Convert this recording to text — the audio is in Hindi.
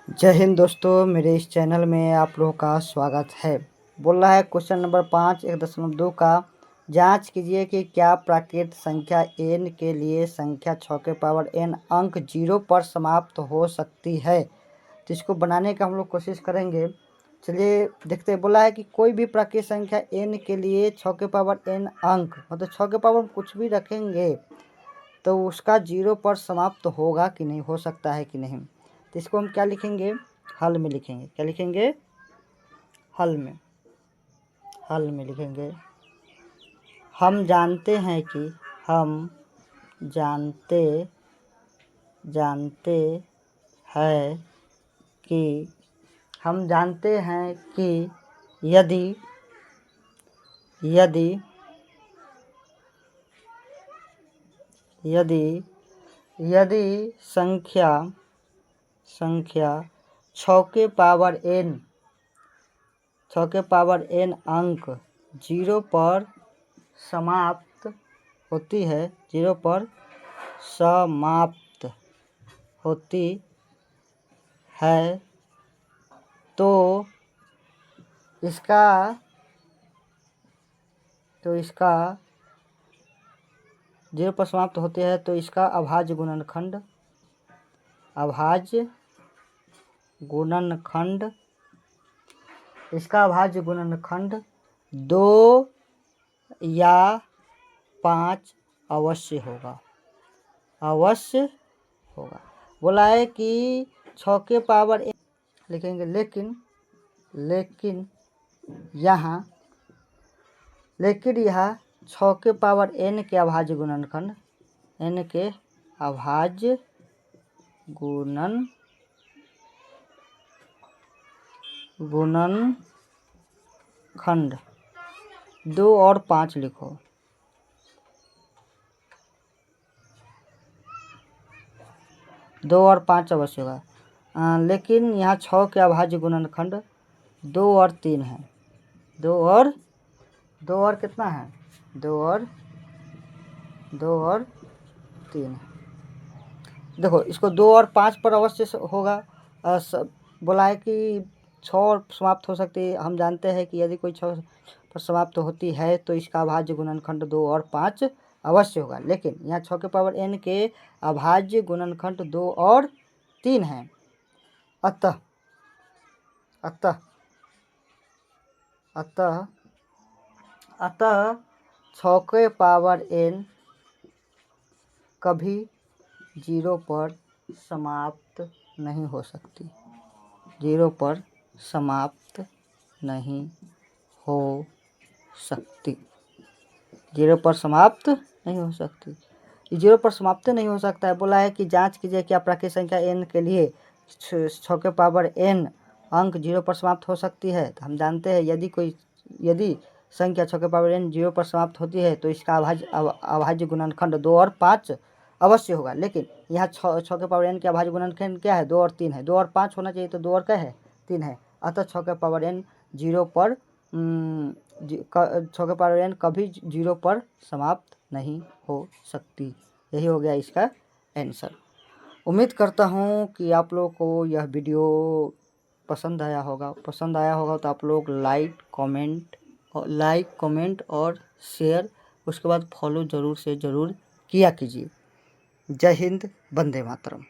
जय हिंद दोस्तों, मेरे इस चैनल में आप लोगों का स्वागत है। बोल रहा है क्वेश्चन नंबर 5 1.2 का जांच कीजिए कि क्या प्राकृत संख्या n के लिए संख्या 6 के पावर n अंक 0 पर समाप्त हो सकती है। तो इसको बनाने का हम लोग कोशिश करेंगे। चलिए देखते हैं। बोला है कि कोई भी प्राकृत संख्या n के लिए 6 के पावर n अंक, मतलब 6 के पावर कुछ भी रखेंगे तो उसका 0 पर समाप्त होगा कि नहीं, हो सकता है कि नहीं। तो इसको हम क्या लिखेंगे, हल में लिखेंगे। क्या लिखेंगे, हल में लिखेंगे। हम जानते हैं कि हम जानते हैं कि यदि संख्या 6 के पावर n अंक 0 पर समाप्त होती है, 0 पर समाप्त होती है, तो इसका 0 पर समाप्त होती है तो इसका अभाज्य गुणनखंड 2 या 5 अवश्य होगा। बोला है कि 6 के पावर n लिखेंगे, लेकिन यहाँ 6 के पावर n के अभाज्य गुणनखंड 2 और 5 लिखो। 2 और 5 अवश्य होगा। लेकिन यहाँ 6 के अभाज्य गुणनखंड 2 और 3 है। 2 और कितना है, 2 और 3। देखो, इसको 2 और 5 पर अवश्य होगा। बोला है कि 6 और समाप्त हो सकती है। हम जानते हैं कि यदि कोई 6 पर समाप्त होती है तो इसका अभाज्य गुणनखंड 2 और 5 अवश्य होगा। लेकिन यहाँ 6 के पावर n के अभाज्य गुणनखंड 2 और 3 है। अतः 6 के पावर n कभी 0 पर समाप्त नहीं हो सकती। 0 पर समाप्त नहीं हो सकती। 0 पर समाप्त नहीं हो सकती। 0 पर समाप्त नहीं हो सकता है। बोला है कि जांच कीजिए क्या प्राकृत संख्या n के लिए 6 के पावर n अंक 0 पर समाप्त हो सकती है। तो हम जानते हैं यदि संख्या 6 के पावर n 0 पर समाप्त होती है तो इसका अभाज्य गुणनखंड 2 और 5 अवश्य होगा। लेकिन यहाँ 6 के पावर n के अभाज्य गुणनखंड क्या है, 2 और 3 है। 2 और 5 होना चाहिए, तो 2 और क्या है, 3 है। अतः 6 के पावर n 0 पर 6 के पावर n कभी 0 पर समाप्त नहीं हो सकती। यही हो गया इसका आंसर। उम्मीद करता हूँ कि आप लोगों को यह वीडियो पसंद आया होगा। तो आप लोग लाइक कमेंट और शेयर, उसके बाद फॉलो ज़रूर किया कीजिए। जय हिंद, वंदे मातरम।